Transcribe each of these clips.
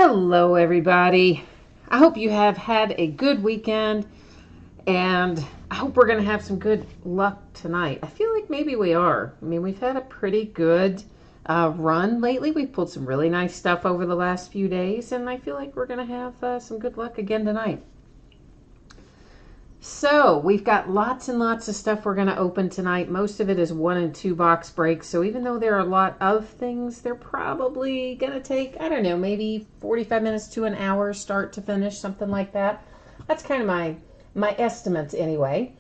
Hello, everybody. I hope you have had a good weekend, and I hope we're going to have some good luck tonight. I feel like maybe we are. I mean, we've had a pretty good run lately. We've pulled some really nice stuff over the last few days, and I feel like we're going to have some good luck again tonight. So we've got lots and lots of stuff we're going to open tonight. Most of it is 1 and 2 box breaks. So even though there are a lot of things, they're probably going to take, I don't know, maybe 45 minutes to an hour start to finish, something like that. That's kind of my estimates anyway.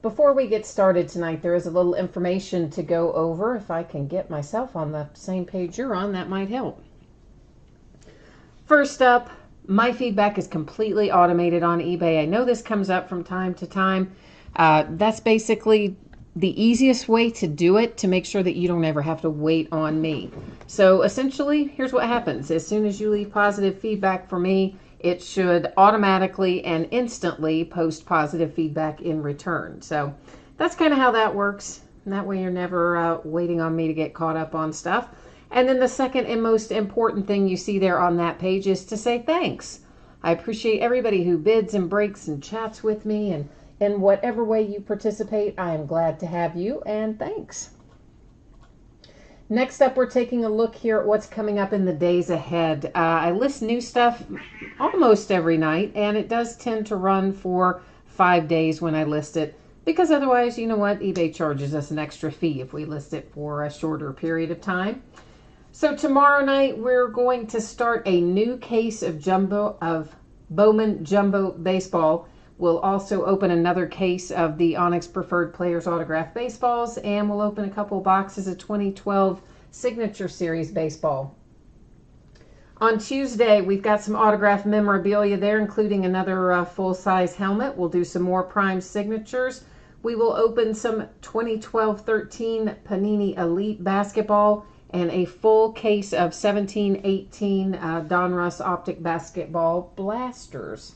Before we get started tonight, there is a little information to go over. If I can get myself on the same page you're on, that might help. First up, my feedback is completely automated on eBay. I know this comes up from time to time. That's basically the easiest way to do it to make sure that you don't ever have to wait on me. So essentially, here's what happens. As soon as you leave positive feedback for me, it should automatically and instantly post positive feedback in return. So that's kind of how that works. And that way you're never waiting on me to get caught up on stuff. And then the second and most important thing you see there on that page is to say thanks. I appreciate everybody who bids and breaks and chats with me, and in whatever way you participate, I am glad to have you, and thanks. Next up, we're taking a look here at what's coming up in the days ahead. I list new stuff almost every night, and it does tend to run for 5 days when I list it, because otherwise, you know what, eBay charges us an extra fee if we list it for a shorter period of time. So tomorrow night, we're going to start a new case of Bowman Jumbo Baseball. We'll also open another case of the Onyx Preferred Players Autograph Baseballs, and we'll open a couple boxes of 2012 Signature Series Baseball. On Tuesday, we've got some autograph memorabilia there, including another full-size helmet. We'll do some more prime signatures. We will open some 2012-13 Panini Elite Basketball and a full case of 17-18 Donruss Optic Basketball Blasters.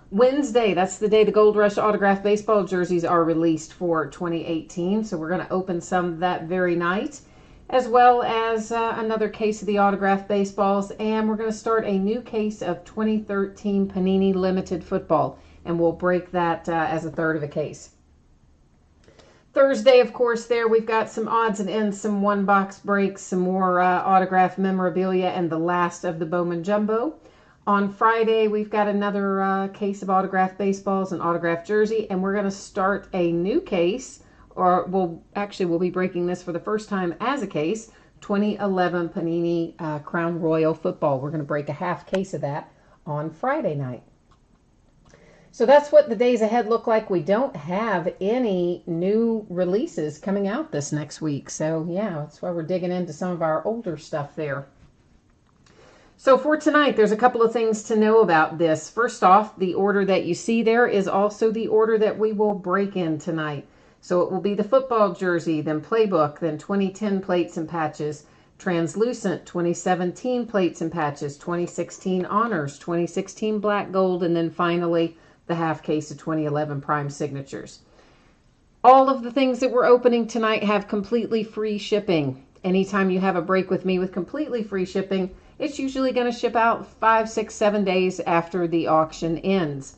Wednesday, that's the day the Gold Rush Autograph Baseball jerseys are released for 2018, so we're going to open some that very night, as well as another case of the autograph baseballs, and we're going to start a new case of 2013 Panini Limited Football, and we'll break that as a third of a case. Thursday, of course, there we've got some odds and ends, some one-box breaks, some more autograph memorabilia, and the last of the Bowman Jumbo. On Friday, we've got another case of autograph baseballs and autograph jersey, and we're going to start a new case, or we'll be breaking this for the first time as a case, 2011 Panini Crown Royal Football. We're going to break a half case of that on Friday night. So that's what the days ahead look like. We don't have any new releases coming out this next week. So yeah, that's why we're digging into some of our older stuff there. So for tonight, there's a couple of things to know about this. First off, the order that you see there is also the order that we will break in tonight. So it will be the football jersey, then playbook, then 2010 plates and patches, translucent 2017 plates and patches, 2016 honors, 2016 black gold, and then finally the half case of 2011 prime signatures. All of the things that we're opening tonight have completely free shipping. Anytime you have a break with me with completely free shipping, it's usually going to ship out 5, 6, 7 days after the auction ends.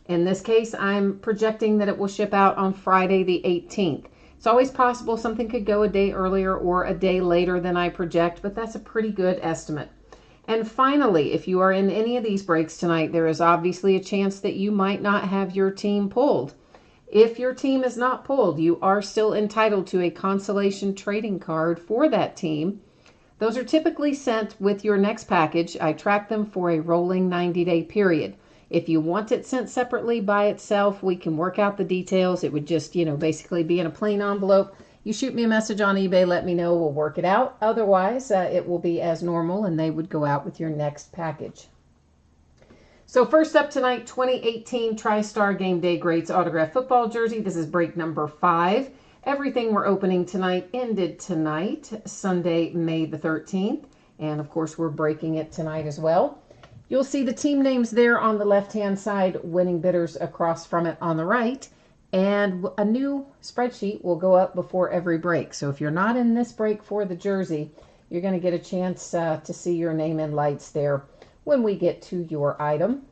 In this case, I'm projecting that it will ship out on Friday the 18th. It's always possible something could go a day earlier or a day later than I project, but that's a pretty good estimate. And finally, if you are in any of these breaks tonight, there is obviously a chance that you might not have your team pulled. If your team is not pulled, you are still entitled to a consolation trading card for that team. Those are typically sent with your next package. I track them for a rolling 90-day period. If you want it sent separately by itself, we can work out the details. It would just, basically be in a plain envelope. You shoot me a message on eBay, let me know, we'll work it out. Otherwise, it will be as normal and they would go out with your next package. So first up tonight, 2018 TriStar Game Day Greats Autograph Football Jersey. This is break number 5. Everything we're opening tonight ended tonight, Sunday, May the 13th. And of course, we're breaking it tonight as well. You'll see the team names there on the left-hand side, winning bidders across from it on the right. And a new spreadsheet will go up before every break. So if you're not in this break for the jersey, you're going to get a chance to see your name in lights there when we get to your item.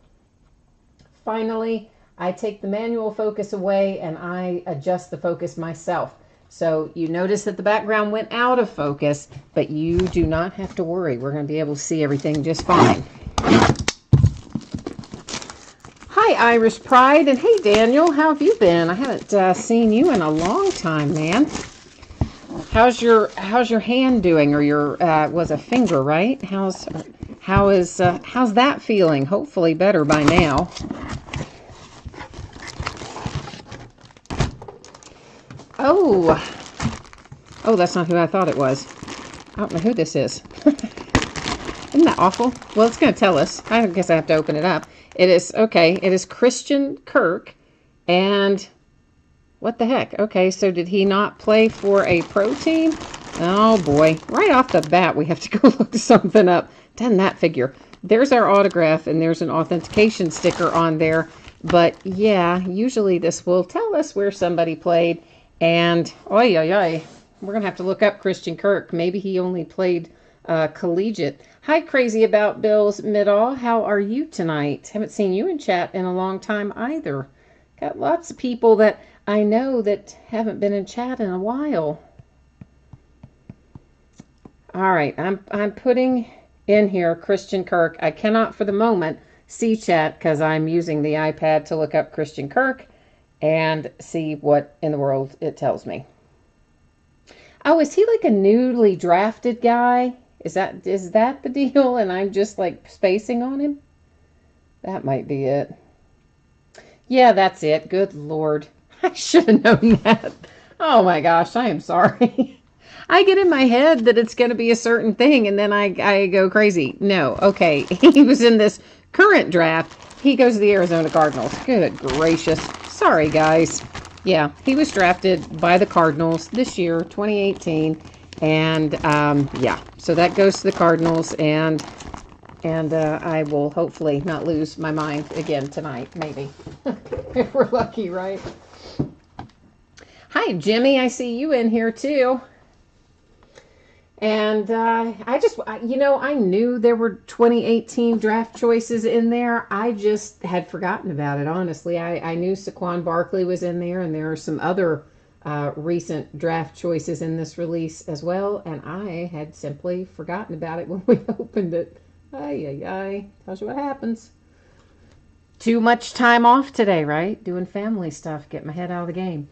Finally, I take the manual focus away and I adjust the focus myself. So you notice that the background went out of focus, but you do not have to worry. We're going to be able to see everything just fine. Hi, Irish Pride, and hey, Daniel, how have you been? I haven't seen you in a long time, man. How's your hand doing, or your was a finger, right? How's that feeling? Hopefully better by now. Oh, that's not who I thought it was. I don't know who this is. Isn't that awful? Well, it's going to tell us. I guess I have to open it up. It is, okay, it is Christian Kirk, and what the heck? Okay, so did he not play for a pro team? Oh, boy. Right off the bat, we have to go look something up. Doesn't that figure? There's our autograph, and there's an authentication sticker on there. But, yeah, usually this will tell us where somebody played. And, oy, oy, oy, we're going to have to look up Christian Kirk. Maybe he only played collegiate. Hi, Crazy About Bills Middall. How are you tonight? Haven't seen you in chat in a long time either. Got lots of people that I know that haven't been in chat in a while. All right, I'm putting in here Christian Kirk. I cannot for the moment see chat because I'm using the iPad to look up Christian Kirk and see what in the world it tells me. Oh, is he like a newly drafted guy? Is that the deal? And I'm just like spacing on him? That might be it. Yeah, that's it. Good Lord. I should have known that. Oh my gosh, I am sorry. I get in my head that it's going to be a certain thing and then I go crazy. No, okay. He was in this current draft. He goes to the Arizona Cardinals. Good gracious. Sorry, guys. Yeah, he was drafted by the Cardinals this year, 2018. And yeah, so that goes to the Cardinals, and I will hopefully not lose my mind again tonight, maybe. If we're lucky, right? Hi, Jimmy. I see you in here, too. And I knew there were 2018 draft choices in there. I just had forgotten about it, honestly. I knew Saquon Barkley was in there, and there are some other recent draft choices in this release as well, and I had simply forgotten about it when we opened it. Ay. Tells you what happens. Too much time off today, right? Doing family stuff, get my head out of the game.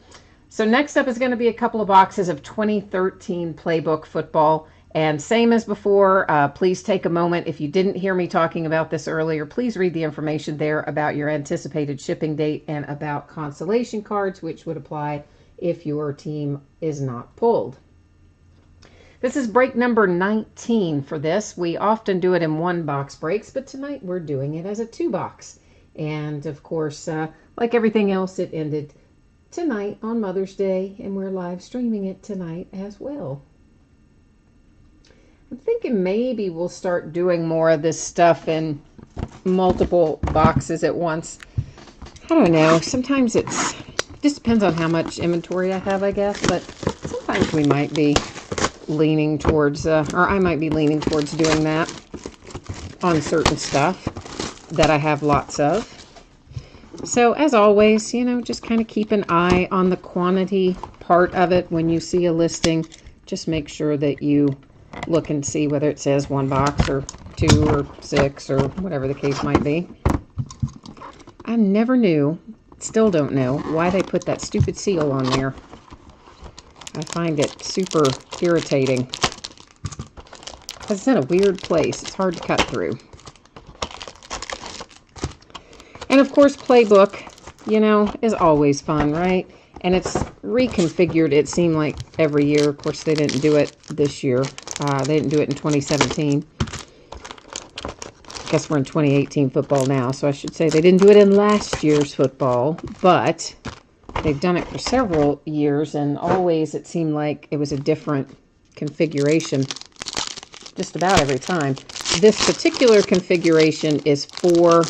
So next up is going to be a couple of boxes of 2013 Playbook football. And same as before, please take a moment. If you didn't hear me talking about this earlier, please read the information there about your anticipated shipping date and about consolation cards, which would apply if your team is not pulled. This is break number 19 for this. We often do it in one box breaks, but tonight we're doing it as a 2-box. And of course, like everything else, it ended tonight on Mother's Day, and we're live streaming it tonight as well. I'm thinking maybe we'll start doing more of this stuff in multiple boxes at once. I don't know. Sometimes it just depends on how much inventory I have, I guess, but sometimes we might be leaning towards, or I might be leaning towards doing that on certain stuff that I have lots of. So as always, just kind of keep an eye on the quantity part of it. When you see a listing, just make sure that you look and see whether it says 1 box or 2 or 6 or whatever the case might be. I never knew, still don't know, why they put that stupid seal on there. I find it super irritating because it's in a weird place. It's hard to cut through. And of course, Playbook, is always fun, right? And it's reconfigured, it seemed like, every year. Of course, they didn't do it this year. They didn't do it in 2017. I guess we're in 2018 football now, so I should say they didn't do it in last year's football, but they've done it for several years, and always it seemed like it was a different configuration just about every time. This particular configuration is 4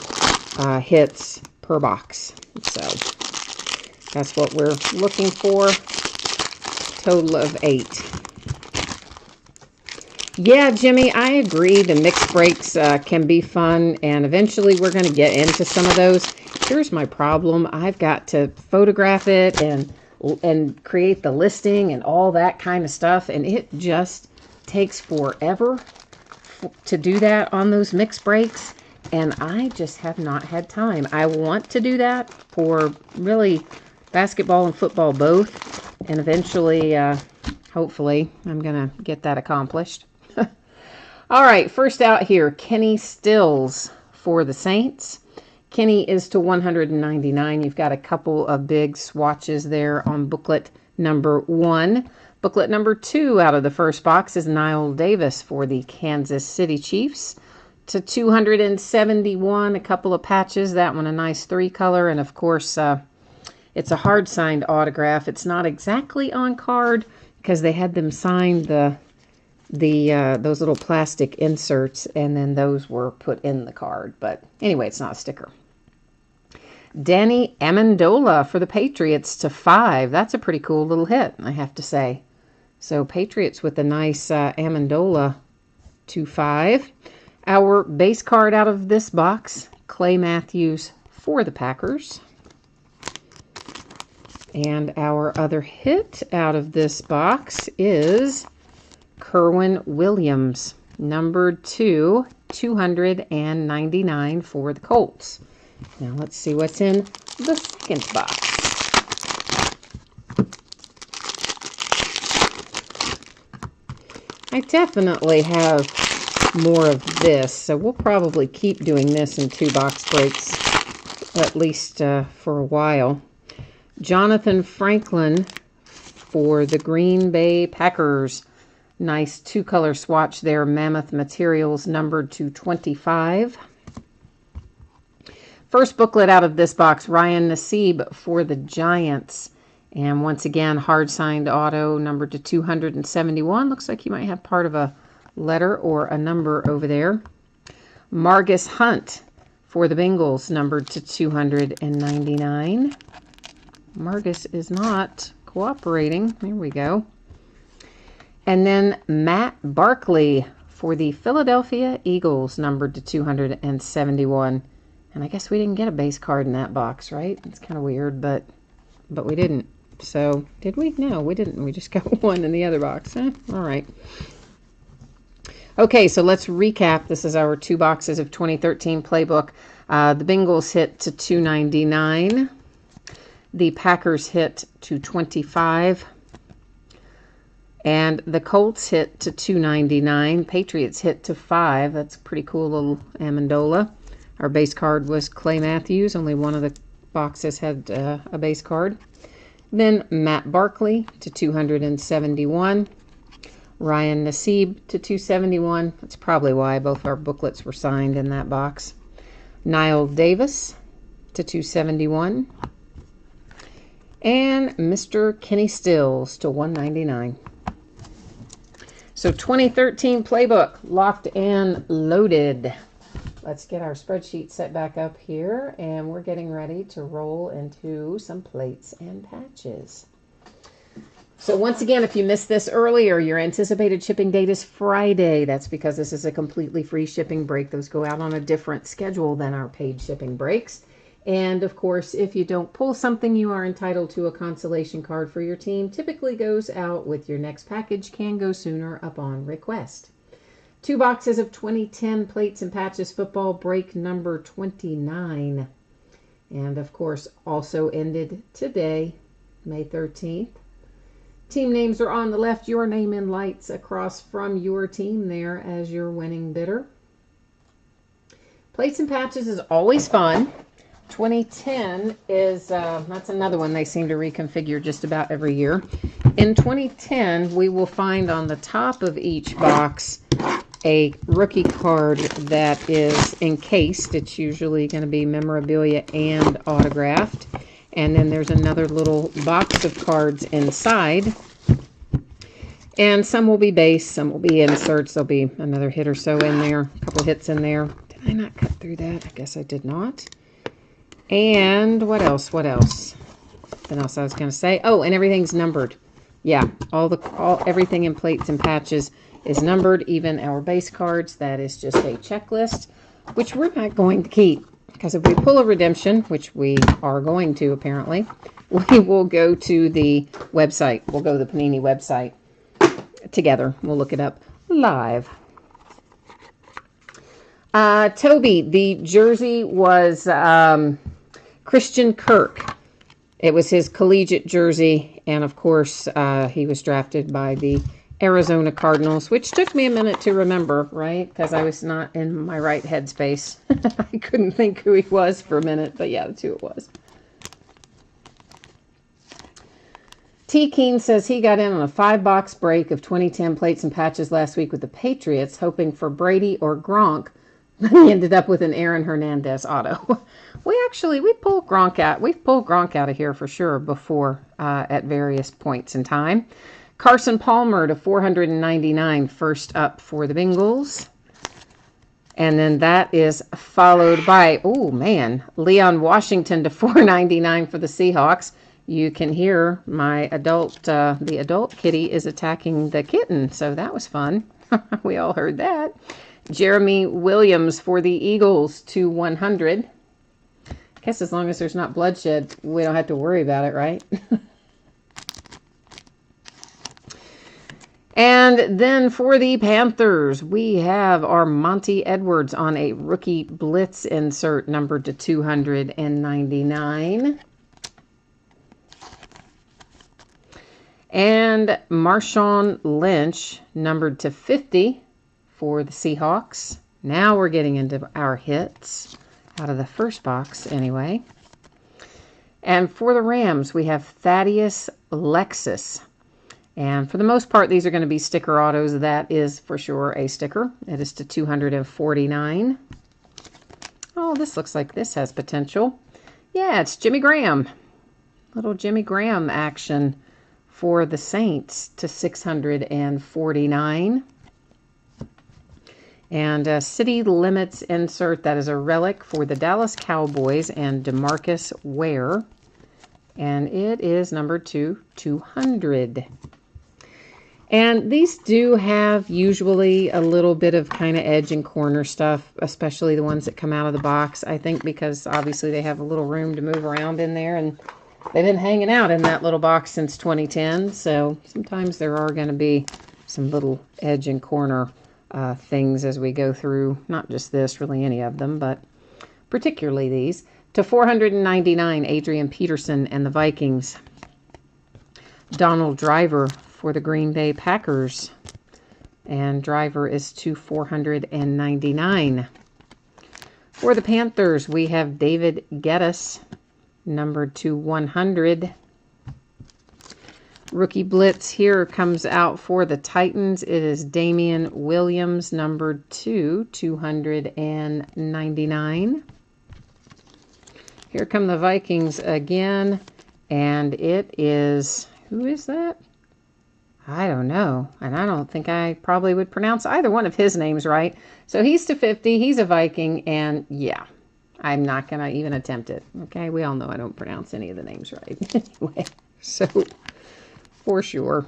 hits per box. So that's what we're looking for. Total of 8. Yeah, Jimmy, I agree. The mixed breaks can be fun, and eventually we're going to get into some of those. Here's my problem. I've got to photograph it and create the listing and all that kind of stuff, and it just takes forever to do that on those mixed breaks, and I just have not had time. I want to do that for really basketball and football both, and eventually, hopefully, I'm going to get that accomplished. All right, first out here, Kenny Stills for the Saints. Kenny is to 199. You've got a couple of big swatches there on booklet number 1. Booklet number 2 out of the first box is Niall Davis for the Kansas City Chiefs to 271. A couple of patches, that one a nice 3-color, and of course it's a hard signed autograph. It's not exactly on card because they had them sign those little plastic inserts, and then those were put in the card. But anyway, it's not a sticker. Danny Amendola for the Patriots to 5. That's a pretty cool little hit, I have to say. So Patriots with a nice Amendola to 5. Our base card out of this box, Clay Matthews for the Packers. And our other hit out of this box is Kerwin Williams, number 2, 299 for the Colts. Now let's see what's in the second box. I definitely have more of this, so we'll probably keep doing this in 2 box breaks, at least for a while. Jonathan Franklin for the Green Bay Packers. Nice 2-color swatch there. Mammoth Materials, numbered to 25. First booklet out of this box, Ryan Nassib for the Giants. And once again, hard-signed auto, numbered to 271. Looks like you might have part of a letter or a number over there. Margus Hunt for the Bengals, numbered to 299. Margus is not cooperating. There we go. And then Matt Barkley for the Philadelphia Eagles, numbered to 271. And I guess we didn't get a base card in that box, right? It's kind of weird, but we didn't. So, did we? No, we didn't. We just got one in the other box. All right. Okay, so let's recap. This is our 2 boxes of 2013 Playbook. The Bengals hit to 299. The Packers hit to 25. And the Colts hit to 299. Patriots hit to 5. That's a pretty cool little Amendola. Our base card was Clay Matthews. Only one of the boxes had a base card. Then Matt Barkley to 271. Ryan Nassib to 271. That's probably why both our booklets were signed in that box. Niall Davis to 271. And Mr. Kenny Stills to 199. So 2013 Playbook, locked and loaded. Let's get our spreadsheet set back up here, and we're getting ready to roll into some plates and patches. So once again, if you missed this earlier, your anticipated shipping date is Friday. That's because this is a completely free shipping break. Those go out on a different schedule than our paid shipping breaks. And of course, if you don't pull something, you are entitled to a consolation card for your team. Typically goes out with your next package, can go sooner upon request. 2 boxes of 2010 Plates and Patches Football, break number 29. And of course, also ended today, May 13th. Team names are on the left, your name in lights across from your team there as your winning bidder. Plates and Patches is always fun. 2010 is, that's another one they seem to reconfigure just about every year. In 2010, we will find on the top of each box a rookie card that is encased. It's usually going to be memorabilia and autographed. And then there's another little box of cards inside. And some will be base, some will be inserts. There'll be another hit or so in there, a couple hits in there. Did I not cut through that? I guess I did not. And what else? What else? Something else I was going to say. Oh, and everything's numbered. Yeah, everything in Plates and Patches is numbered. Even our base cards, that is just a checklist, which we're not going to keep. Because if we pull a redemption, which we are going to apparently, we will go to the website. We'll go to the Panini website together. We'll look it up live. Toby, the jersey was Christian Kirk. It was his collegiate jersey, and of course, he was drafted by the Arizona Cardinals, which took me a minute to remember, right? Because I was not in my right headspace. I couldn't think who he was for a minute, but yeah, that's who it was. T. Keen says he got in on a 5-box break of 2010 plates and patches last week with the Patriots, hoping for Brady or Gronk. He ended up with an Aaron Hernandez auto. We've pulled Gronk out of here for sure before at various points in time. Carson Palmer to 499, first up for the Bengals. And then that is followed by, oh man, Leon Washington to 499 for the Seahawks. You can hear my the adult kitty is attacking the kitten, so that was fun. We all heard that. Jeremy Williams for the Eagles to 100. I guess as long as there's not bloodshed, we don't have to worry about it, right? And then for the Panthers, we have our Monty Edwards on a rookie blitz insert numbered to 299. And Marshawn Lynch numbered to 50 for the Seahawks. Now we're getting into our hits out of the first box anyway. And for the Rams, we have Thaddeus Lexus. And for the most part, these are going to be sticker autos. That is for sure a sticker. It is to 249. Oh, this looks like this has potential. Yeah, it's Jimmy Graham. Little Jimmy Graham action for the Saints to 649. And City Limits insert, that is a relic for the Dallas Cowboys and DeMarcus Ware. And it is numbered to 200. And these do have usually a little bit of kind of edge and corner stuff, especially the ones that come out of the box. I think because obviously they have a little room to move around in there, and they've been hanging out in that little box since 2010. So sometimes there are going to be some little edge and corner things as we go through, not just this, really any of them, but particularly these. To 499, Adrian Peterson and the Vikings. Donald Driver for the Green Bay Packers. And Driver is to 499. For the Panthers, we have David Geddes, numbered to 100. Rookie Blitz here comes out for the Titans. It is Damian Williams, numbered to 299. Here come the Vikings again, and it is, who is that? I don't know, and I don't think I probably would pronounce either one of his names right. So he's to 50, he's a Viking, and yeah, I'm not going to even attempt it. Okay, we all know I don't pronounce any of the names right. Anyway, so for sure.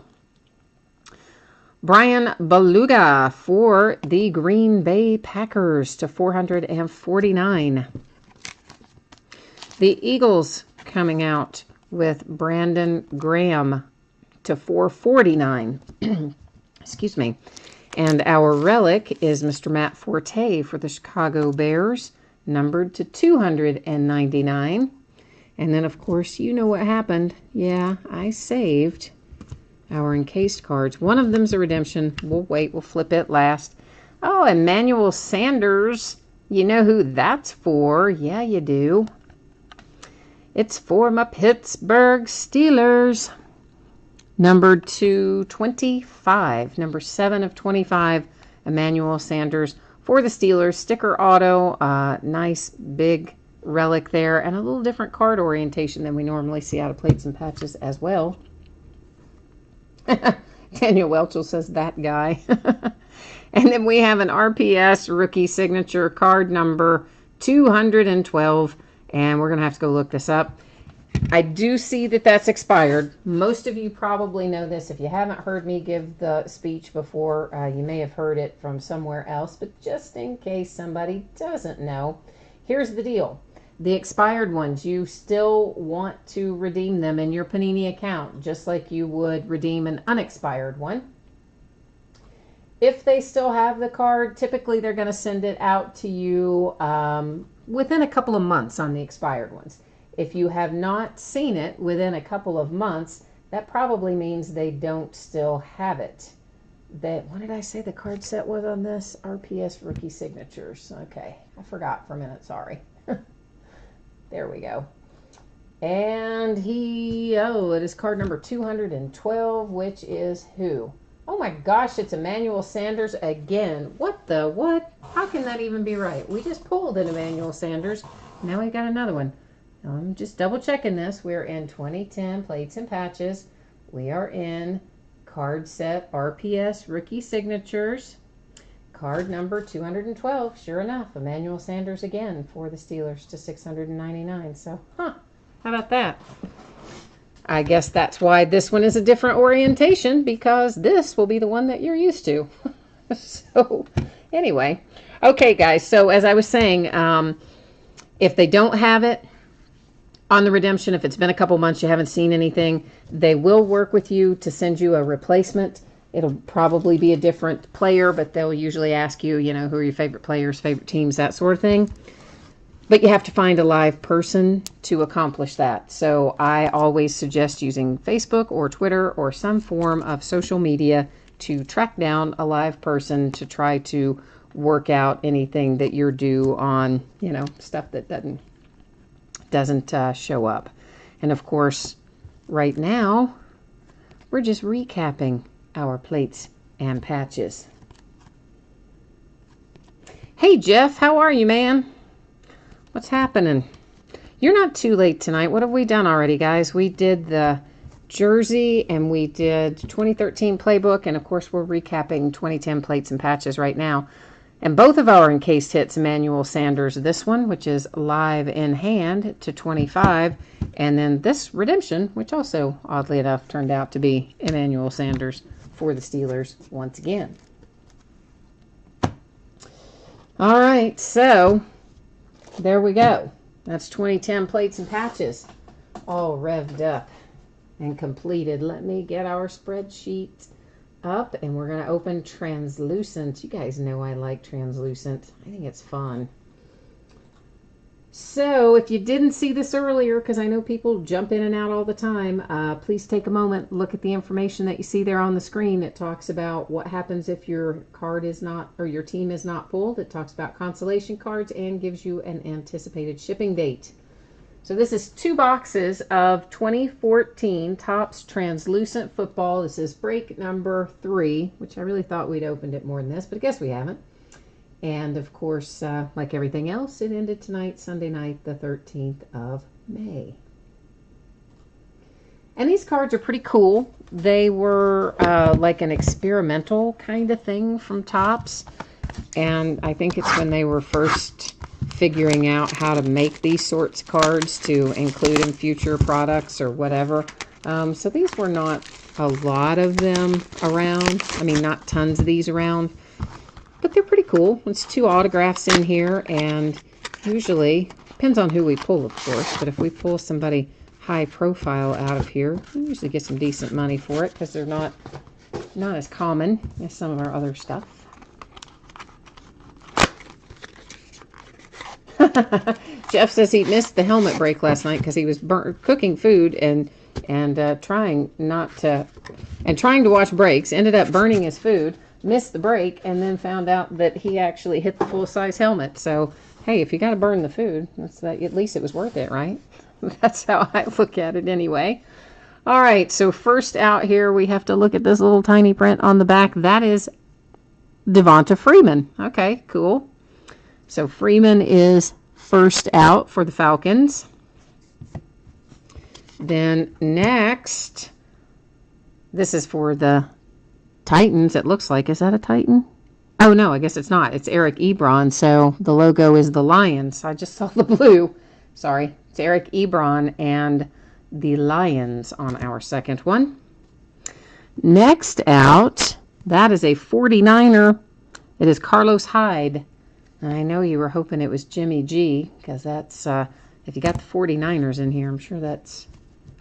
Brian Beluga for the Green Bay Packers to 449. The Eagles coming out with Brandon Graham to 449. Excuse me. And our relic is Mr. Matt Forte for the Chicago Bears, numbered to 299. And then, of course, you know what happened. Yeah, I saved our encased cards. One of them's a redemption. We'll wait. We'll flip it last. Oh, Emmanuel Sanders. You know who that's for. Yeah, you do. It's for my Pittsburgh Steelers. Numbered to 25. Number 7 of 25. Emmanuel Sanders for the Steelers. Sticker auto. Nice big relic there. And a little different card orientation than we normally see out of plates and patches as well. Daniel Welchel says that guy. And then we have an RPS rookie signature card number 212. And we're going to have to go look this up. I do see that that's expired. Most of you probably know this. If you haven't heard me give the speech before, you may have heard it from somewhere else, but just in case somebody doesn't know, here's the deal. The expired ones, you still want to redeem them in your Panini account, just like you would redeem an unexpired one. If they still have the card, typically they're going to send it out to you within a couple of months on the expired ones. If you have not seen it within a couple of months, that probably means they don't still have it. What did I say the card set was on this? RPS Rookie Signatures. Okay, I forgot for a minute, sorry. There we go. And it is card number 212, which is who? Oh my gosh, it's Emmanuel Sanders again. What? How can that even be right? We just pulled an Emmanuel Sanders. Now we got another one. I'm just double checking this. We're in 2010 Plates and Patches. We are in card set RPS Rookie Signatures. Card number 212. Sure enough, Emmanuel Sanders again for the Steelers to 699. So, how about that? I guess that's why this one is a different orientation, because this will be the one that you're used to. So, anyway. Okay, guys. So, as I was saying, if they don't have it on the redemption, if it's been a couple months, you haven't seen anything, they will work with you to send you a replacement. It'll probably be a different player, but they'll usually ask you, who are your favorite players, favorite teams, that sort of thing. But you have to find a live person to accomplish that. So I always suggest using Facebook or Twitter or some form of social media to track down a live person to try to work out anything that you're due on, stuff that doesn't show up. And of course, right now, we're just recapping our plates and patches. Hey Jeff, how are you, man? What's happening? You're not too late tonight. What have we done already, guys? We did the jersey and we did 2013 playbook, and of course we're recapping 2010 plates and patches right now. And both of our encased hits, Emmanuel Sanders, this one, which is live in hand to 25, and then this redemption, which also, oddly enough, turned out to be Emmanuel Sanders for the Steelers once again. All right, so there we go. That's 2010 plates and patches all revved up and completed. Let me get our spreadsheet up, and we're going to open translucent. You guys know I like translucent. I think it's fun. So if you didn't see this earlier, because I know people jump in and out all the time, please take a moment, look at the information that you see there on the screen. It talks about what happens if your card is not, or your team is not pulled. It talks about consolation cards and gives you an anticipated shipping date. So this is 2 boxes of 2014 Topps Translucent Football. This is break number 3, which I really thought we'd opened it more than this, but I guess we haven't. And of course, like everything else, it ended tonight, Sunday night, the 13th of May. And these cards are pretty cool. They were like an experimental kind of thing from Topps. And I think it's when they were first figuring out how to make these sorts of cards to include in future products or whatever. So these were not a lot of them around. I mean, not tons of these around. But they're pretty cool. It's 2 autographs in here, and usually, depends on who we pull, of course, but if we pull somebody high profile out of here, we usually get some decent money for it because they're not as common as some of our other stuff. Jeff says he missed the helmet break last night because he was cooking food and trying to watch breaks, ended up burning his food, missed the break, and then found out that he actually hit the full-size helmet. So, hey, if you got to burn the food, at least it was worth it, right? That's how I look at it anyway. All right, so first out here, we have to look at this little tiny print on the back. That is Devonta Freeman. Okay, cool. So Freeman is first out for the Falcons. Then next, this is for the Titans, it looks like. Is that a Titan? Oh, no, I guess it's not. It's Eric Ebron, so the logo is the Lions. I just saw the blue. Sorry. It's Eric Ebron, and the Lions on our second one. Next out, that is a 49er. It is Carlos Hyde. I know you were hoping it was Jimmy G, because that's, if you got the 49ers in here, I'm sure that's,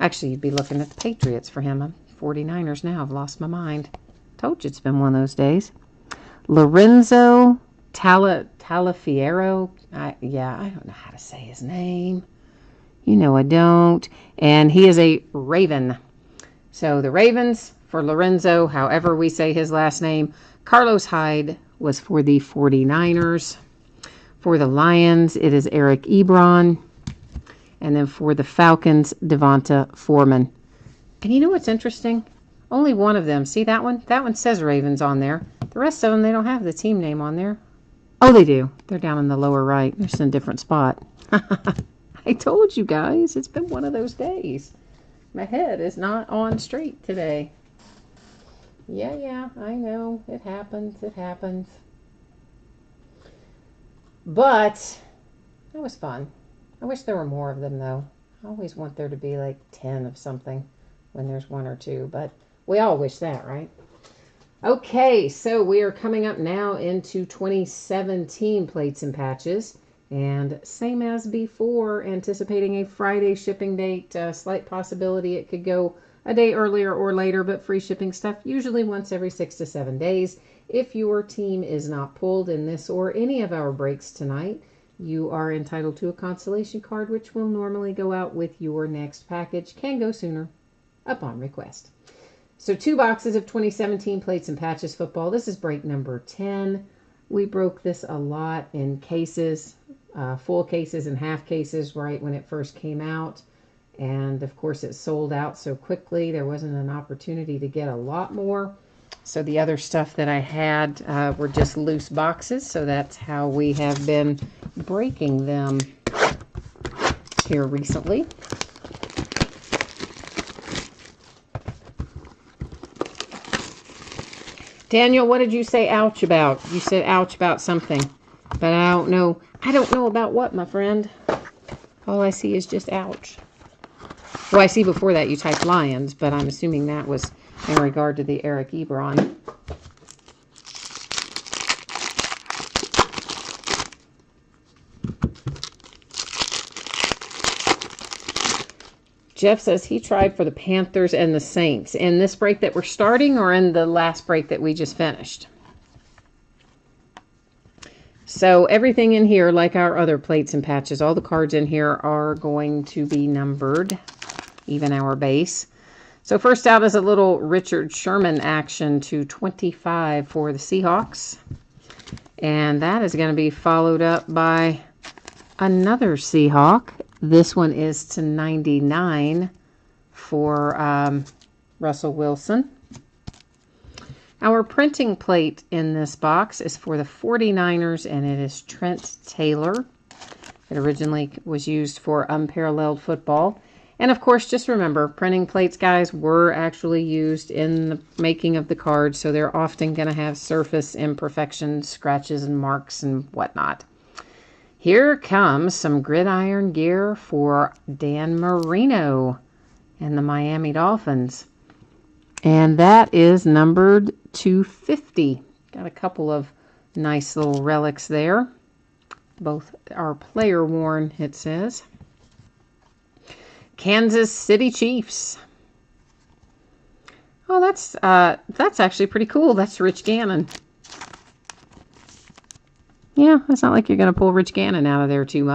actually you'd be looking at the Patriots for him. I'm 49ers now, I've lost my mind. Told you it's been one of those days. Lorenzo Talafiero. I don't know how to say his name. You know I don't. And he is a Raven. So the Ravens for Lorenzo, however we say his last name. Carlos Hyde was for the 49ers. For the Lions, it is Eric Ebron. And then for the Falcons, Devonta Foreman. And you know what's interesting? Only one of them. See that one? That one says Ravens on there. The rest of them, they don't have the team name on there. Oh, they do. They're down in the lower right. They're just in a different spot. I told you guys, it's been one of those days. My head is not on straight today. Yeah, I know. It happens. It happens. But that was fun. I wish there were more of them, though. I always want there to be like 10 of something when there's one or two, but we all wish that, right? Okay, so we are coming up now into 2017 plates and patches. And same as before, anticipating a Friday shipping date, slight possibility it could go a day earlier or later, but free shipping stuff usually once every 6 to 7 days. If your team is not pulled in this or any of our breaks tonight, you are entitled to a consolation card, which will normally go out with your next package. Can go sooner upon request. So 2 boxes of 2017 plates and patches football. This is break number 10. We broke this a lot in cases, full cases and half cases right when it first came out. And of course it sold out so quickly. There wasn't an opportunity to get a lot more. So the other stuff that I had were just loose boxes. So that's how we have been breaking them here recently. Daniel, what did you say ouch about? You said ouch about something, but I don't know. I don't know about what, my friend. All I see is just ouch. Well, I see before that you typed Lions, but I'm assuming that was in regard to the Eric Ebron. Jeff says he tried for the Panthers and the Saints. In this break that we're starting or in the last break that we just finished? So everything in here, like our other plates and patches, all the cards in here are going to be numbered, even our base. So first out is a little Richard Sherman action to 25 for the Seahawks. And that is going to be followed up by another Seahawk. This one is to 99 for Russell Wilson. Our printing plate in this box is for the 49ers, and it is Trent Taylor. It originally was used for unparalleled football. And of course, just remember, printing plates, guys, were actually used in the making of the cards, so they're often going to have surface imperfections, scratches and marks and whatnot. Here comes some gridiron gear for Dan Marino and the Miami Dolphins. And that is numbered 250. Got a couple of nice little relics there. Both are player worn, it says. Kansas City Chiefs. Oh, that's actually pretty cool. That's Rich Gannon. Yeah, it's not like you're going to pull Rich Gannon out of there too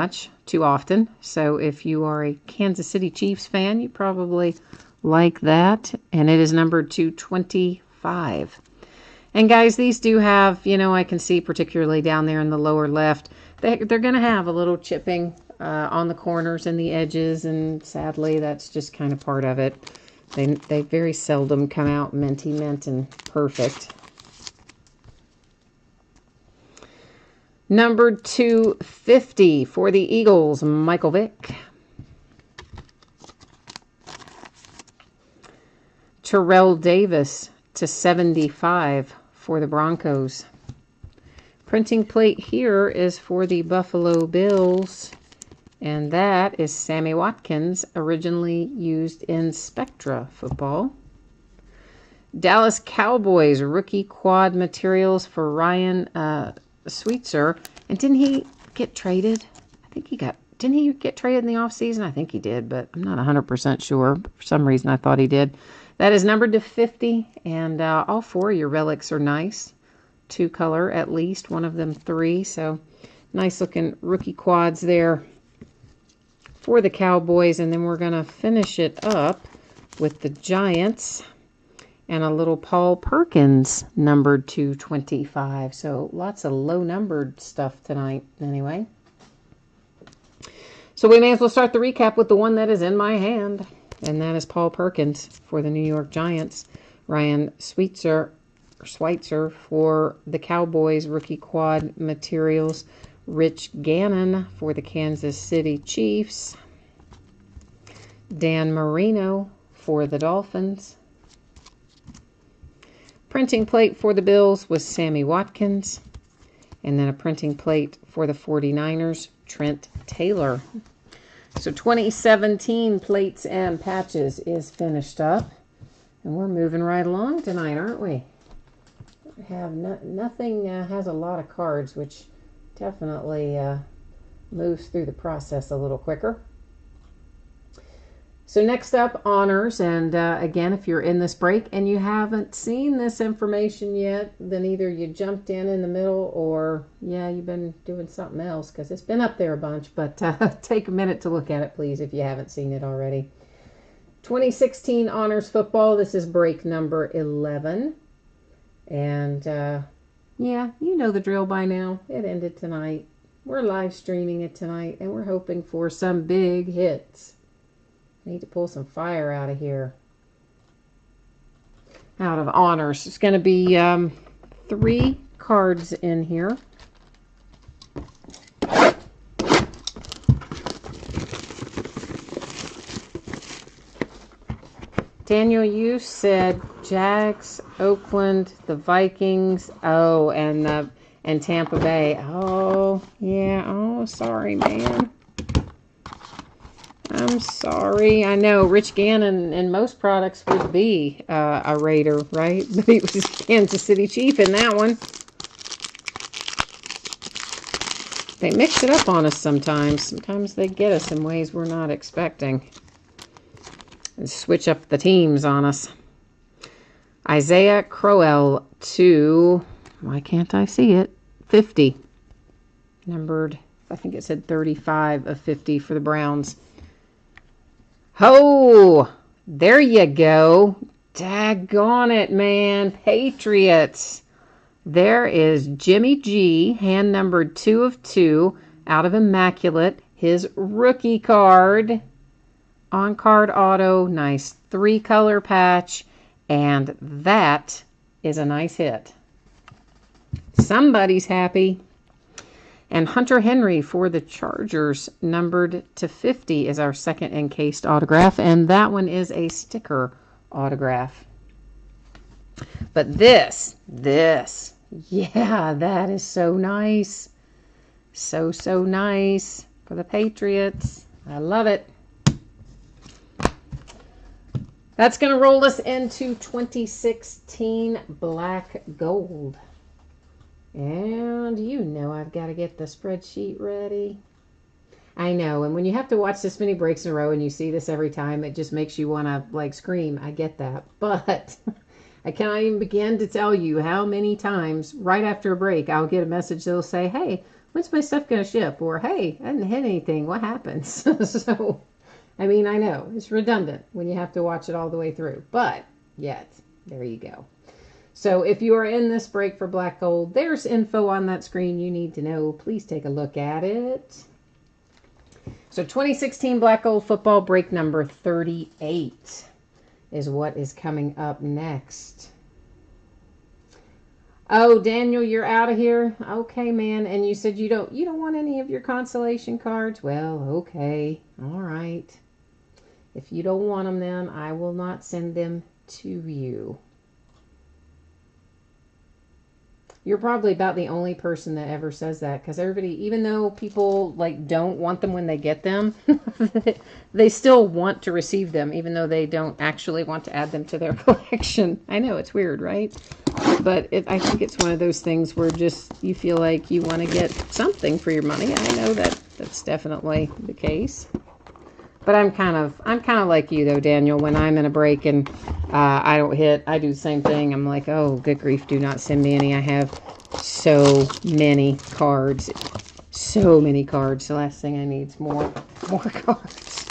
often. So if you are a Kansas City Chiefs fan, you probably like that. And it is numbered 225. And guys, these do have, I can see particularly down there in the lower left, they're going to have a little chipping on the corners and the edges. And sadly, that's just kind of part of it. They very seldom come out minty mint and perfect. Number 250 for the Eagles, Michael Vick. Terrell Davis to 75 for the Broncos. Printing plate here is for the Buffalo Bills, And that is Sammy Watkins, originally used in Spectra football. Dallas Cowboys rookie quad materials for Ryan Sweetser. And didn't he get traded? I think he got... Didn't he get traded in the offseason? I think he did, but I'm not 100% sure. For some reason, I thought he did. That is numbered to 50, and all 4 of your relics are nice. 2 color at least, one of them 3. So nice looking rookie quads there for the Cowboys. And then we're going to finish it up with the Giants and a little Paul Perkins numbered to 25. So lots of low numbered stuff tonight anyway. So we may as well start the recap with the one that is in my hand. And that is Paul Perkins for the New York Giants. Ryan Schweitzer for the Cowboys rookie quad materials. Rich Gannon for the Kansas City Chiefs. Dan Marino for the Dolphins. Printing plate for the Bills was Sammy Watkins. And then a printing plate for the 49ers, Trent Taylor. So 2017 plates and patches is finished up. And we're moving right along tonight, aren't we? Nothing has a lot of cards, which definitely moves through the process a little quicker. So next up, honors. And again, if you're in this break and you haven't seen this information yet, then either you jumped in the middle or, yeah, you've been doing something else because it's been up there a bunch. But take a minute to look at it, please, if you haven't seen it already. 2016 honors football. This is break number 11. And, yeah, you know the drill by now. It ended tonight. We're live streaming it tonight, and we're hoping for some big hits. Need to pull some fire out of here. Out of honors. It's going to be 3 cards in here. Daniel, you said Jags, Oakland, the Vikings, oh, and Tampa Bay. Oh, yeah. Oh, sorry, man. I'm sorry. I know Rich Gannon in most products would be a Raider, right? But he was Kansas City Chief in that one. They mix it up on us sometimes. Sometimes they get us in ways we're not expecting. And switch up the teams on us. Isaiah Crowell to, why can't I see it? 50. Numbered, I think it said 35 of 50 for the Browns. Oh, there you go. Daggone it, man. Patriots. There is Jimmy G, hand numbered 2 of 2, out of Immaculate. His rookie card. On card auto. Nice 3-color patch. And that is a nice hit. Somebody's happy. And Hunter Henry for the Chargers, numbered to 50, is our second encased autograph. And that one is a sticker autograph. But this, yeah, that is so nice. So nice for the Patriots. I love it. That's going to roll us into 2016 Black Gold. And you know I've got to get the spreadsheet ready. I know, and when you have to watch this many breaks in a row and you see this every time, it just makes you want to, like, scream. I get that. But I cannot even begin to tell you how many times right after a break I'll get a message that'll say, hey, when's my stuff going to ship? Or, hey, I didn't hit anything. What happens? So, I mean, I know. It's redundant when you have to watch it all the way through. But, yet, there you go. So if you are in this break for Black Gold, there's info on that screen you need to know. Please take a look at it. So 2016 Black Gold football break number 38 is what is coming up next. Oh, Daniel, you're out of here? Okay, man. And you said you don't want any of your consolation cards? Well, okay. All right. If you don't want them, then I will not send them to you. You're probably about the only person that ever says that, because everybody, even though people like don't want them when they get them, they still want to receive them, even though they don't actually want to add them to their collection. I know, it's weird, right? But I think it's one of those things where just you feel like you want to get something for your money. I know that that's definitely the case. But I'm kind of like you though, Daniel. When I'm in a break and I don't hit, I do the same thing. I'm like, oh, good grief, do not send me any. I have so many cards. So many cards. The last thing I need is more cards.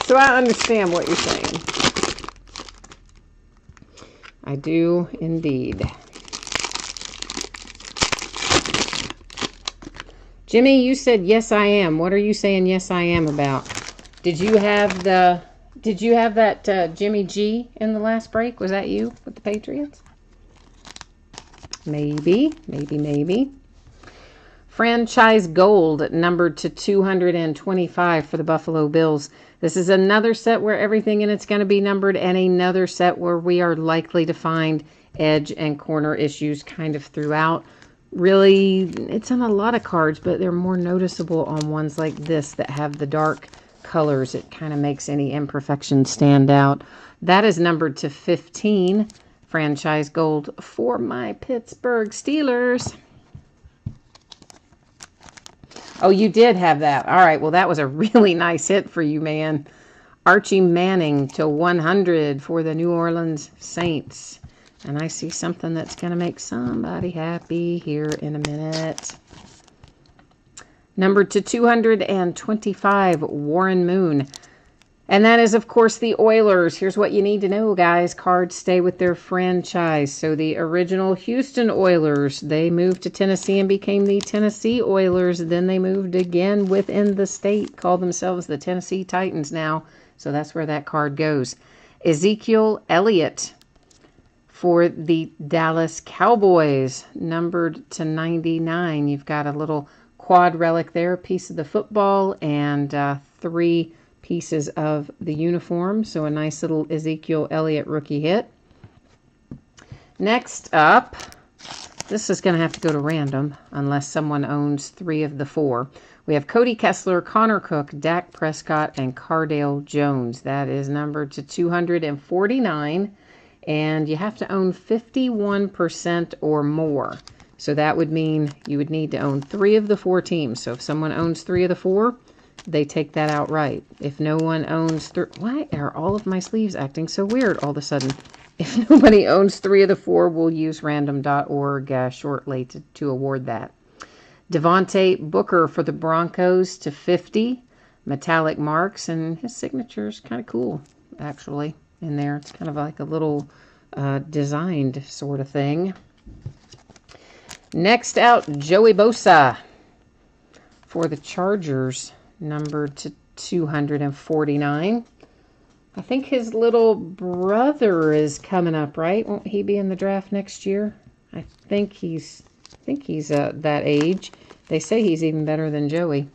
So I understand what you're saying. I do indeed. Jimmy, you said yes I am. What are you saying yes I am about? Did you have that Jimmy G in the last break? Was that you with the Patriots? Maybe. Franchise Gold, numbered to 225 for the Buffalo Bills. This is another set where everything in it's going to be numbered, and another set where we are likely to find edge and corner issues kind of throughout. Really, it's on a lot of cards, but they're more noticeable on ones like this that have the dark colors. It kind of makes any imperfections stand out. That is numbered to 15, Franchise Gold for my Pittsburgh Steelers. Oh, you did have that. All right, well, that was a really nice hit for you, man. Archie Manning to 100 for the New Orleans Saints. And I see something that's going to make somebody happy here in a minute. Numbered to 225, Warren Moon. And that is, of course, the Oilers. Here's what you need to know, guys. Cards stay with their franchise. So the original Houston Oilers, they moved to Tennessee and became the Tennessee Oilers. Then they moved again within the state, call themselves the Tennessee Titans now. So that's where that card goes. Ezekiel Elliott for the Dallas Cowboys, numbered to 99. You've got a little quad relic there, piece of the football, and 3 pieces of the uniform. So a nice little Ezekiel Elliott rookie hit. Next up, this is going to have to go to random unless someone owns 3 of the 4. We have Cody Kessler, Connor Cook, Dak Prescott, and Cardale Jones. That is numbered to 249, and you have to own 51% or more. So that would mean you would need to own 3 of the 4 teams. So if someone owns 3 of the 4, they take that outright. If no one owns... Why are all of my sleeves acting so weird all of a sudden? If nobody owns 3 of the 4, we'll use random.org shortly to award that. Devontae Booker for the Broncos to 50. Metallic marks, and his signature is kind of cool, actually, in there. It's kind of like a little designed sort of thing. Next out, Joey Bosa for the Chargers, numbered to 249. I think his little brother is coming up, right? Won't he be in the draft next year? I think he's that age. They say he's even better than Joey.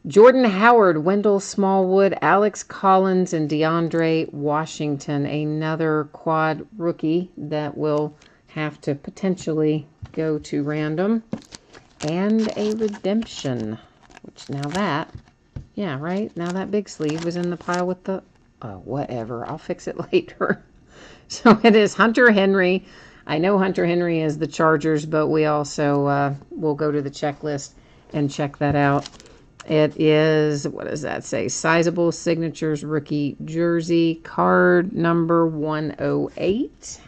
Jordan Howard, Wendell Smallwood, Alex Collins, and DeAndre Washington. Another quad rookie that will have to potentially go to random. And a redemption. Which now that, yeah, right? Now that big sleeve was in the pile with the, whatever. I'll fix it later. So it is Hunter Henry. I know Hunter Henry is the Chargers, but we also will go to the checklist and check that out. It is, what does that say? Sizable Signatures rookie jersey, card number 108.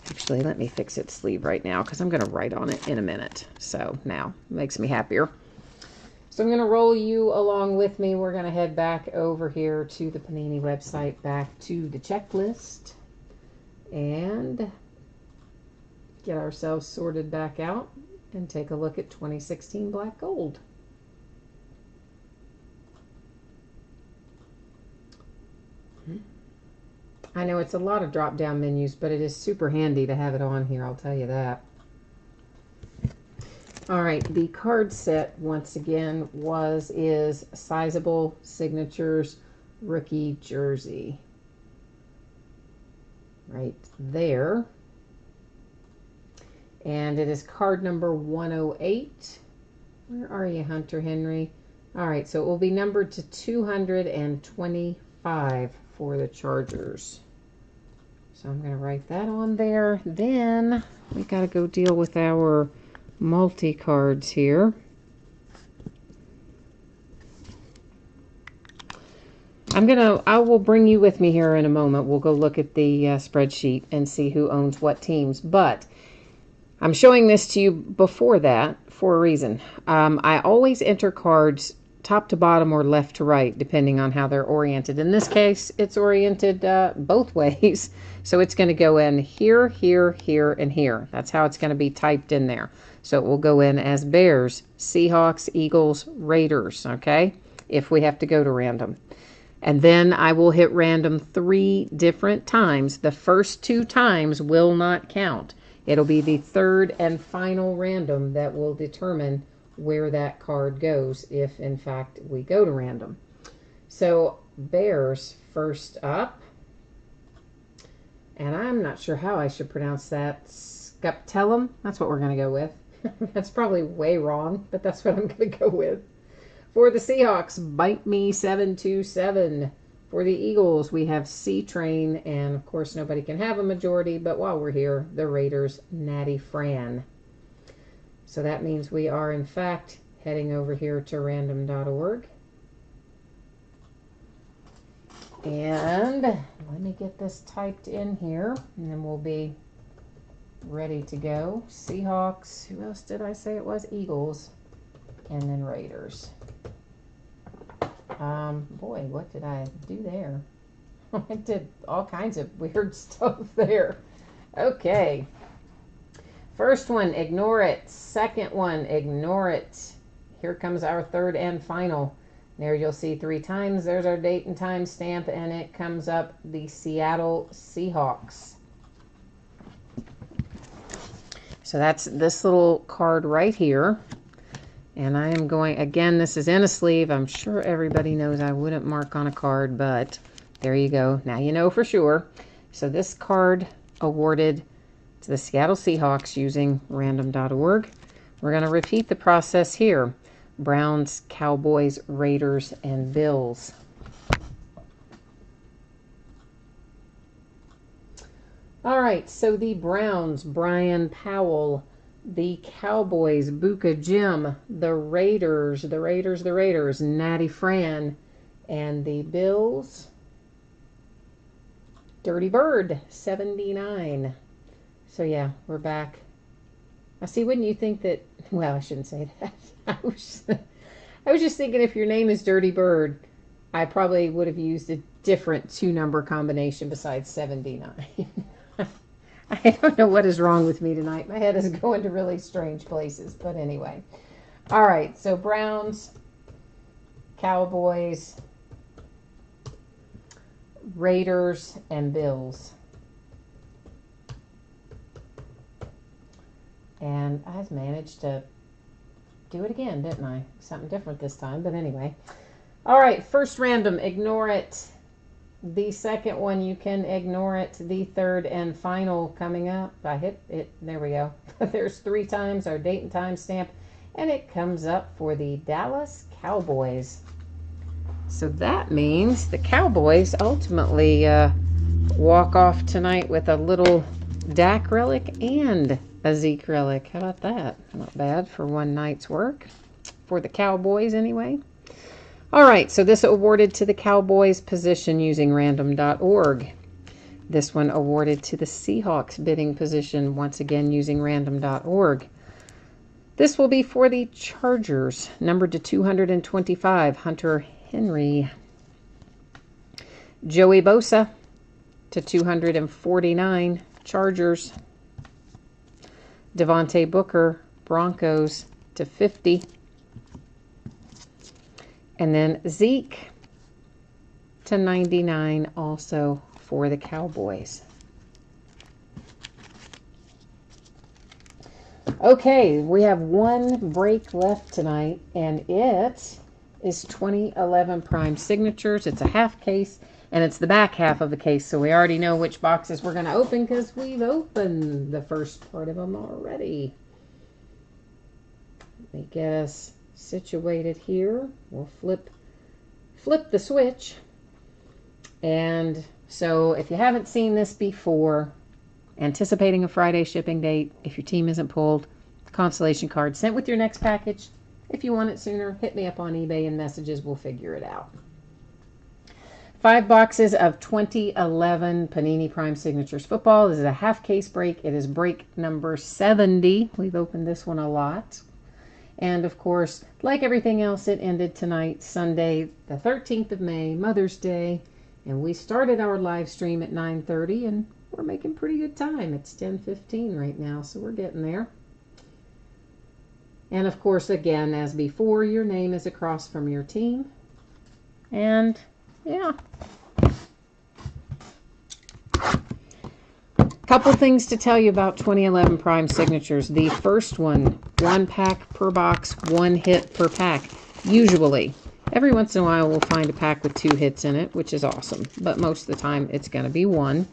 Actually, let me fix its sleeve right now because I'm going to write on it in a minute. So now it makes me happier. So I'm going to roll you along with me. We're going to head back over here to the Panini website, back to the checklist, and get ourselves sorted back out and take a look at 2016 Black Gold. I know it's a lot of drop-down menus, but it is super handy to have it on here, I'll tell you that. All right, the card set, once again, is Sizable Signatures rookie jersey. Right there. And it is card number 108. Where are you, Hunter Henry? All right, so it will be numbered to 225 for the Chargers. So I'm going to write that on there. Then we got to go deal with our multi-cards here. I will bring you with me here in a moment. We'll go look at the spreadsheet and see who owns what teams. But I'm showing this to you before that for a reason. I always enter cards top to bottom or left to right, depending on how they're oriented. In this case, it's oriented both ways. So it's going to go in here, here, here, and here. That's how it's going to be typed in there. So it will go in as Bears, Seahawks, Eagles, Raiders, okay? If we have to go to random. And then I will hit random 3 different times. The first 2 times will not count. It'll be the third and final random that will determine where that card goes if, in fact, we go to random. So, Bears first up. And I'm not sure how I should pronounce that. Scaptellum? That's what we're going to go with. That's probably way wrong, but that's what I'm going to go with. For the Seahawks, Bite Me 727. For the Eagles, we have C-Train, and of course nobody can have a majority, but while we're here, the Raiders, Natty Fran. So that means we are, in fact, heading over here to random.org. And let me get this typed in here, and then we'll be ready to go. Seahawks, who else did I say it was? Eagles, and then Raiders. Boy, what did I do there? I did all kinds of weird stuff there. Okay. First one, ignore it. Second one, ignore it. Here comes our third and final. There you'll see 3 times. There's our date and time stamp, and it comes up the Seattle Seahawks. So that's this little card right here. And I am going, again, this is in a sleeve. I'm sure everybody knows I wouldn't mark on a card, but there you go. Now you know for sure. So this card awarded to the Seattle Seahawks using random.org. We're going to repeat the process here. Browns, Cowboys, Raiders, and Bills. All right, so the Browns, Brian Powell. The Cowboys, Buka Jim. The Raiders, Natty Fran. And the Bills, Dirty Bird, 79. So yeah, we're back. Now see, wouldn't you think that, well, I shouldn't say that. I was just thinking if your name is Dirty Bird, I probably would have used a different 2-number combination besides 79. I don't know what is wrong with me tonight. My head is going to really strange places. But anyway. All right. So Browns, Cowboys, Raiders, and Bills. And I managed to do it again, didn't I? Something different this time. But anyway. All right. First random. Ignore it. The second one, you can ignore it. The third and final coming up. I hit it. There we go. There's 3 times our date and time stamp. And it comes up for the Dallas Cowboys. So that means the Cowboys ultimately walk off tonight with a little Dak relic and a Zeke relic. How about that? Not bad for one night's work. For the Cowboys, anyway. All right, so this awarded to the Cowboys position using random.org. This one awarded to the Seahawks bidding position, once again using random.org. This will be for the Chargers, numbered to 225, Hunter Henry. Joey Bosa to 249, Chargers. Devontae Booker, Broncos to 50. And then Zeke to 99 also for the Cowboys. Okay, we have one break left tonight, and it is 2011 Prime Signatures. It's a half case, and it's the back half of the case, so we already know which boxes we're going to open because we've opened the first part of them already. Let me get us situated here. We'll flip the switch. And so if you haven't seen this before, anticipating a Friday shipping date, if your team isn't pulled, consolation card sent with your next package. If you want it sooner, hit me up on eBay and messages. We'll figure it out. 5 boxes of 2011 Panini Prime Signatures football. This is a half case break. It is break number 70. We've opened this one a lot. And of course, like everything else, it ended tonight, Sunday, the 13th of May, Mother's Day. And we started our live stream at 9:30, and we're making pretty good time. It's 10:15 right now, so we're getting there. And of course, again, as before, your name is across from your team. And yeah. Couple things to tell you about 2011 Prime Signatures. The first one pack per box, 1 hit per pack. Usually. Every once in a while, we'll find a pack with 2 hits in it, which is awesome. But most of the time, it's going to be 1.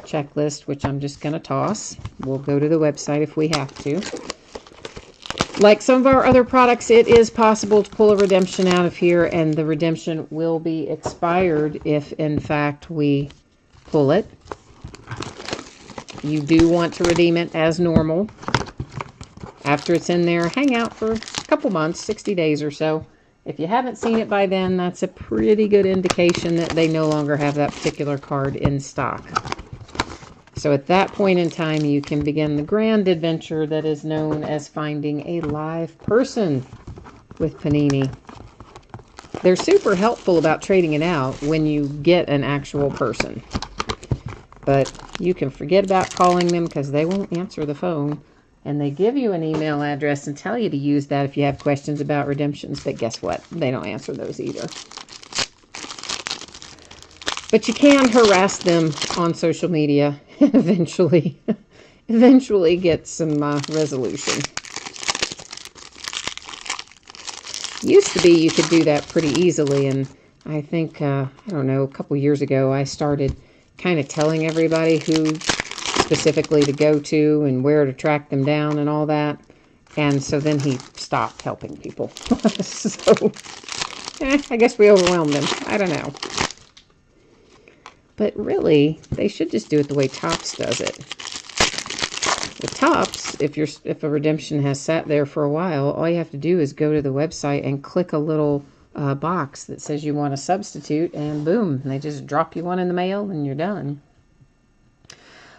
Checklist, which I'm just going to toss. We'll go to the website if we have to. Like some of our other products, it is possible to pull a redemption out of here, and the redemption will be expired if, in fact, we pull it. You do want to redeem it as normal. After it's in there, hang out for a couple months, 60 days or so. If you haven't seen it by then, that's a pretty good indication that they no longer have that particular card in stock. So at that point in time, you can begin the grand adventure that is known as finding a live person with Panini. They're super helpful about trading it out when you get an actual person. But you can forget about calling them because they won't answer the phone. And they give you an email address and tell you to use that if you have questions about redemptions. But guess what? They don't answer those either. But you can harass them on social media and eventually get some resolution. Used to be you could do that pretty easily. And I think, I don't know, a couple years ago, I started kind of telling everybody who specifically to go to and where to track them down and all that. And so then he stopped helping people. So, I guess we overwhelmed him. I don't know. But really, they should just do it the way Topps does it. With Topps, if a redemption has sat there for a while, all you have to do is go to the website and click a little box that says you want a substitute, and boom, they just drop you one in the mail and you're done.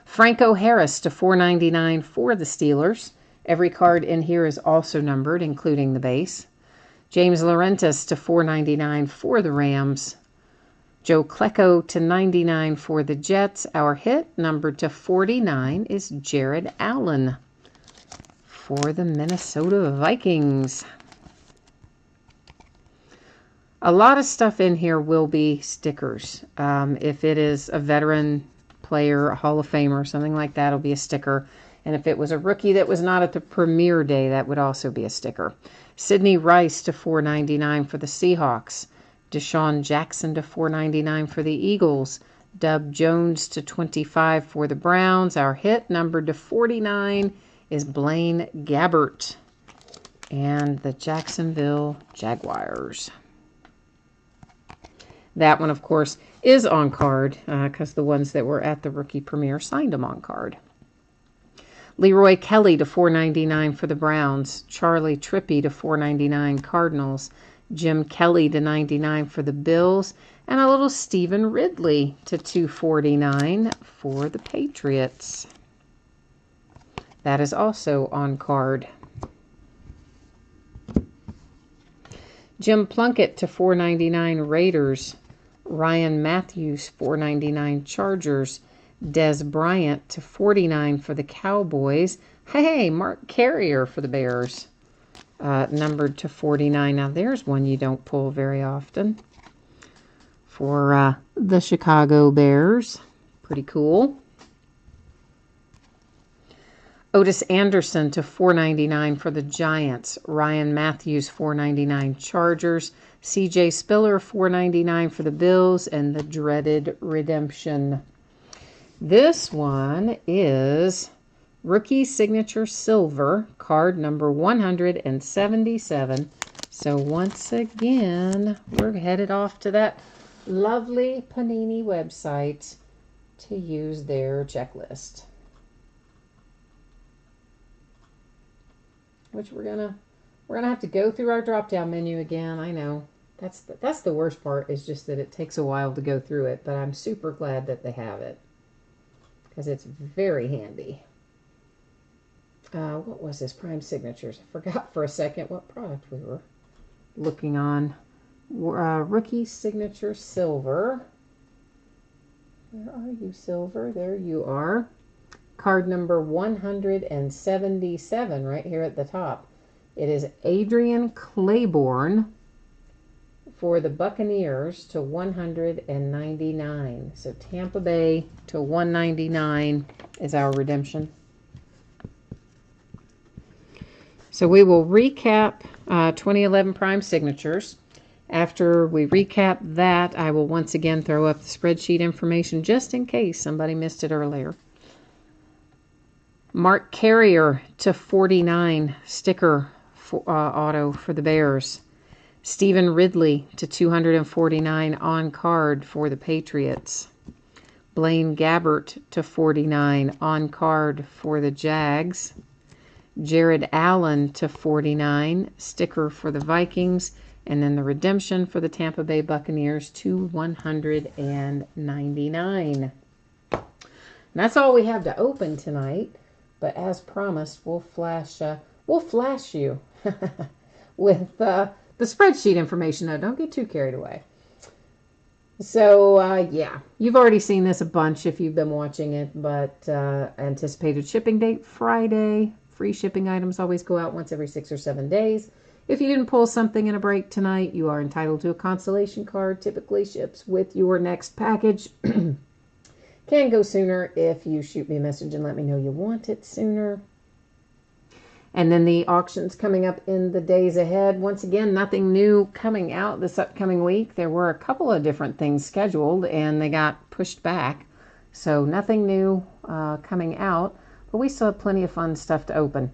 Franco Harris to $4.99 for the Steelers. Every card in here is also numbered, including the base. James Laurentis to $4.99 for the Rams. Joe Klecko to $99 for the Jets. Our hit, numbered to 49, is Jared Allen for the Minnesota Vikings. A lot of stuff in here will be stickers. If it is a veteran player, a Hall of Famer, something like that, will be a sticker. And if it was a rookie that was not at the premiere day, that would also be a sticker. Sidney Rice to $4.99 for the Seahawks. Deshaun Jackson to $4.99 for the Eagles. Dub Jones to $25 for the Browns. Our hit, numbered to 49, is Blaine Gabbert and the Jacksonville Jaguars. That one, of course, is on card because the ones that were at the rookie premiere signed them on card. Leroy Kelly to $4.99 for the Browns. Charlie Trippy to $4.99 Cardinals. Jim Kelly to $99 for the Bills. And a little Stephen Ridley to $2.49 for the Patriots. That is also on card. Jim Plunkett to $4.99 Raiders. Ryan Matthews, $4.99 Chargers. Des Bryant to $49 for the Cowboys. Hey, Mark Carrier for the Bears. Numbered to 49. Now, there's one you don't pull very often. For the Chicago Bears. Pretty cool. Otis Anderson to $4.99 for the Giants. Ryan Matthews, $4.99 Chargers. CJ Spiller, $4.99 for the Bills. And the dreaded redemption. This one is Rookie Signature Silver, card number 177. So once again, we're headed off to that lovely Panini website to use their checklist. Which we're gonna have to go through our drop-down menu again. I know that's the worst part, is just that it takes a while to go through it, but I'm super glad that they have it because it's very handy. What was this? Prime Signatures. I forgot for a second what product we were looking on. Rookie Signature Silver. Where are you, Silver? There you are. Card number 177 right here at the top. It is Adrian Claiborne for the Buccaneers to 199. So Tampa Bay to 199 is our redemption. So we will recap 2011 Prime Signatures. After we recap that, I will once again throw up the spreadsheet information just in case somebody missed it earlier. Mark Carrier to 49 sticker auto for the Bears. Stephen Ridley to 249 on card for the Patriots. Blaine Gabbert to 49 on card for the Jags. Jared Allen to 49 sticker for the Vikings. And then the redemption for the Tampa Bay Buccaneers to 199. And that's all we have to open tonight. But as promised, we'll flash you with the spreadsheet information. Now, don't get too carried away. So, yeah, you've already seen this a bunch if you've been watching it. But anticipated shipping date, Friday. Free shipping items always go out once every 6 or 7 days. If you didn't pull something in a break tonight, you are entitled to a consolation card. Typically ships with your next package. Can go sooner if you shoot me a message and let me know you want it sooner. And then the auctions coming up in the days ahead. Once again, nothing new coming out this upcoming week. There were a couple of different things scheduled and they got pushed back. So nothing new coming out. But we still have plenty of fun stuff to open,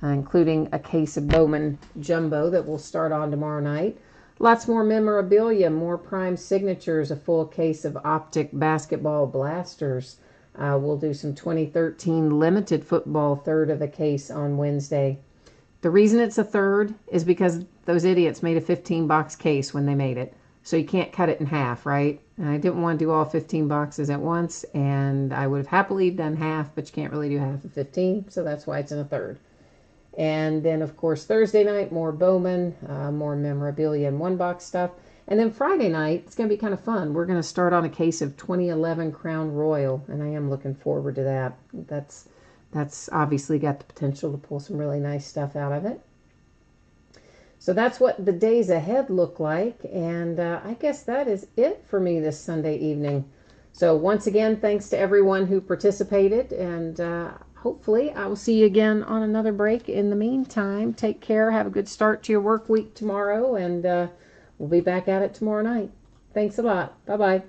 including a case of Bowman Jumbo that we'll start on tomorrow night. Lots more memorabilia, more Prime Signatures, a full case of Optic Basketball Blasters. We'll do some 2013 Limited Football, third of a case on Wednesday. The reason it's a third is because those idiots made a 15-box case when they made it. So you can't cut it in half, right? And I didn't want to do all 15 boxes at once, and I would have happily done half, but you can't really do half of 15, so that's why it's in a third. And then, of course, Thursday night, more Bowman, more memorabilia and one-box stuff. And then Friday night, it's going to be kind of fun. We're going to start on a case of 2011 Crown Royal, and I am looking forward to that. That's obviously got the potential to pull some really nice stuff out of it. So that's what the days ahead look like, and I guess that is it for me this Sunday evening. So once again, thanks to everyone who participated, and hopefully I will see you again on another break. In the meantime, take care, have a good start to your work week tomorrow, and we'll be back at it tomorrow night. Thanks a lot. Bye-bye.